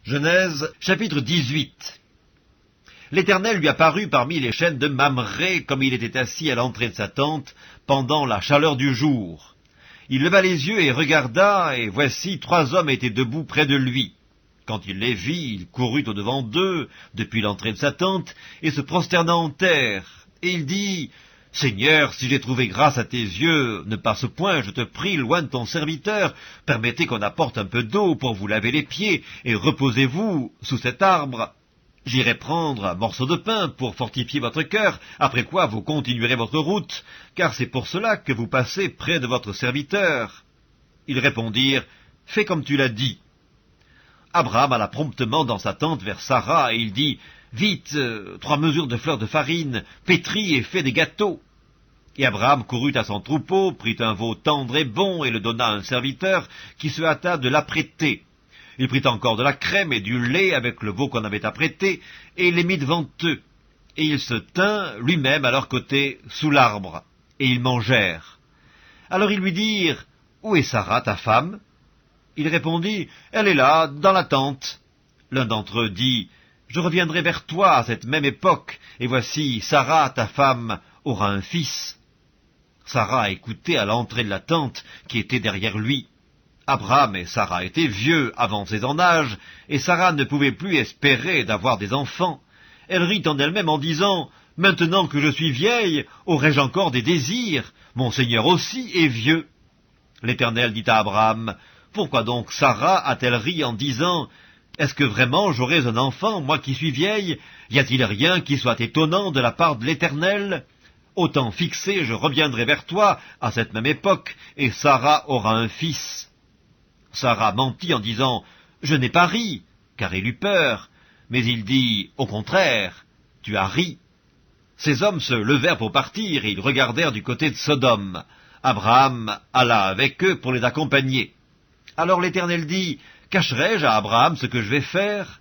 Genèse, chapitre 18. L'Éternel lui apparut parmi les chênes de Mamré, comme il était assis à l'entrée de sa tente, pendant la chaleur du jour. Il leva les yeux et regarda, et voici 3 hommes étaient debout près de lui. Quand il les vit, il courut au-devant d'eux, depuis l'entrée de sa tente, et se prosterna en terre. Et il dit, « Seigneur, si j'ai trouvé grâce à tes yeux, ne passe point, je te prie, loin de ton serviteur. Permettez qu'on apporte un peu d'eau pour vous laver les pieds, et reposez-vous sous cet arbre. J'irai prendre un morceau de pain pour fortifier votre cœur, après quoi vous continuerez votre route, car c'est pour cela que vous passez près de votre serviteur. » Ils répondirent, « Fais comme tu l'as dit. » Abraham alla promptement dans sa tente vers Sarah, et il dit, « Vite, 3 mesures de fleurs de farine, pétris et fais des gâteaux. » Et Abraham courut à son troupeau, prit un veau tendre et bon, et le donna à un serviteur, qui se hâta de l'apprêter. Il prit encore de la crème et du lait avec le veau qu'on avait apprêté, et il les mit devant eux. Et il se tint lui-même à leur côté, sous l'arbre, et ils mangèrent. Alors ils lui dirent, « Où est Sarah, ta femme ?» Il répondit, « Elle est là, dans la tente. » L'un d'entre eux dit, « Je reviendrai vers toi à cette même époque, et voici, Sarah, ta femme, aura un fils. » Sarah écoutait à l'entrée de la tente qui était derrière lui. Abraham et Sarah étaient vieux, avancés en âge, et Sarah ne pouvait plus espérer d'avoir des enfants. Elle rit en elle-même en disant, « Maintenant que je suis vieille, aurai-je encore des désirs? Mon Seigneur aussi est vieux. » L'Éternel dit à Abraham, « Pourquoi donc Sarah a-t-elle ri en disant, « Est-ce que vraiment j'aurai un enfant, moi qui suis vieille? Y a-t-il rien qui soit étonnant de la part de l'Éternel? Au temps fixé, je reviendrai vers toi à cette même époque, et Sarah aura un fils. » Sarah mentit en disant, « Je n'ai pas ri, car il eut peur. » Mais il dit, « Au contraire, tu as ri. » Ces hommes se levèrent pour partir, et ils regardèrent du côté de Sodome. Abraham alla avec eux pour les accompagner. Alors l'Éternel dit, « Cacherai-je à Abraham ce que je vais faire?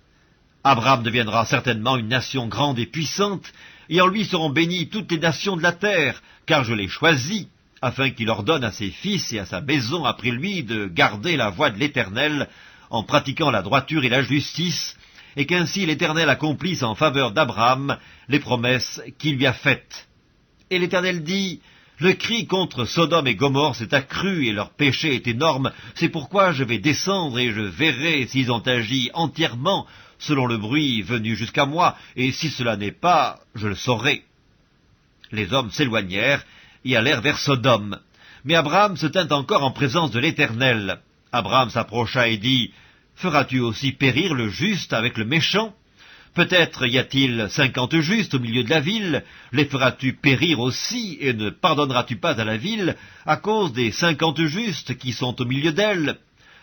Abraham deviendra certainement une nation grande et puissante, et en lui seront bénies toutes les nations de la terre, car je l'ai choisi, afin qu'il ordonne à ses fils et à sa maison après lui de garder la voie de l'Éternel, en pratiquant la droiture et la justice, et qu'ainsi l'Éternel accomplisse en faveur d'Abraham les promesses qu'il lui a faites. » Et l'Éternel dit, « Le cri contre Sodome et Gomorrhe s'est accru, et leur péché est énorme, c'est pourquoi je vais descendre et je verrai s'ils ont agi entièrement selon le bruit venu jusqu'à moi, et si cela n'est pas, je le saurai. » Les hommes s'éloignèrent et allèrent vers Sodome. Mais Abraham se tint encore en présence de l'Éternel. Abraham s'approcha et dit, « Feras-tu aussi périr le juste avec le méchant? Peut-être y a-t-il 50 justes au milieu de la ville, les feras-tu périr aussi, et ne pardonneras-tu pas à la ville à cause des 50 justes qui sont au milieu d'elle?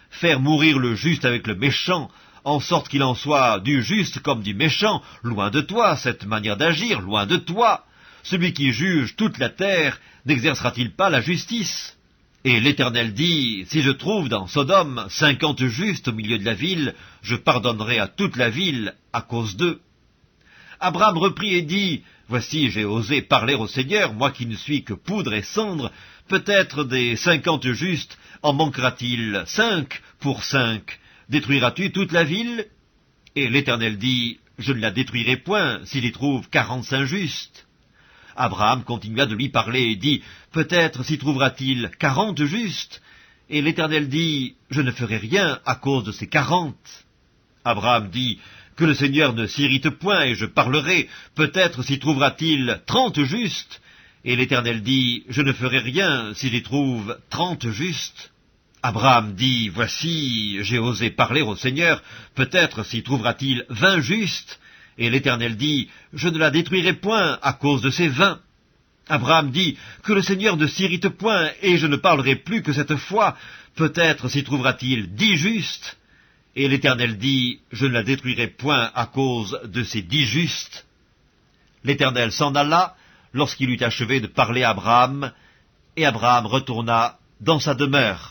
Faire mourir le juste avec le méchant, en sorte qu'il en soit du juste comme du méchant, loin de toi cette manière d'agir, loin de toi. Celui qui juge toute la terre n'exercera-t-il pas la justice? » Et l'Éternel dit, « Si je trouve dans Sodome 50 justes au milieu de la ville, je pardonnerai à toute la ville à cause d'eux. » Abraham reprit et dit, « Voici, j'ai osé parler au Seigneur, moi qui ne suis que poudre et cendre. Peut-être des 50 justes en manquera-t-il 5 pour 5? Détruiras-tu toute la ville? » Et l'Éternel dit, « Je ne la détruirai point s'il y trouve 45 justes. » Abraham continua de lui parler et dit, « Peut-être s'y trouvera-t-il 40 justes? » Et l'Éternel dit, « Je ne ferai rien à cause de ces 40. » Abraham dit, « Que le Seigneur ne s'irrite point, et je parlerai, peut-être s'y trouvera-t-il 30 justes? » Et l'Éternel dit, « Je ne ferai rien s'il y trouve 30 justes. » Abraham dit, « Voici, j'ai osé parler au Seigneur, peut-être s'y trouvera-t-il 20 justes? » Et l'Éternel dit, « Je ne la détruirai point à cause de ces 20. » Abraham dit, « Que le Seigneur ne s'irrite point, et je ne parlerai plus que cette fois, peut-être s'y trouvera-t-il 10 justes. » Et l'Éternel dit, « Je ne la détruirai point à cause de ces 10 justes. » L'Éternel s'en alla lorsqu'il eut achevé de parler à Abraham, et Abraham retourna dans sa demeure.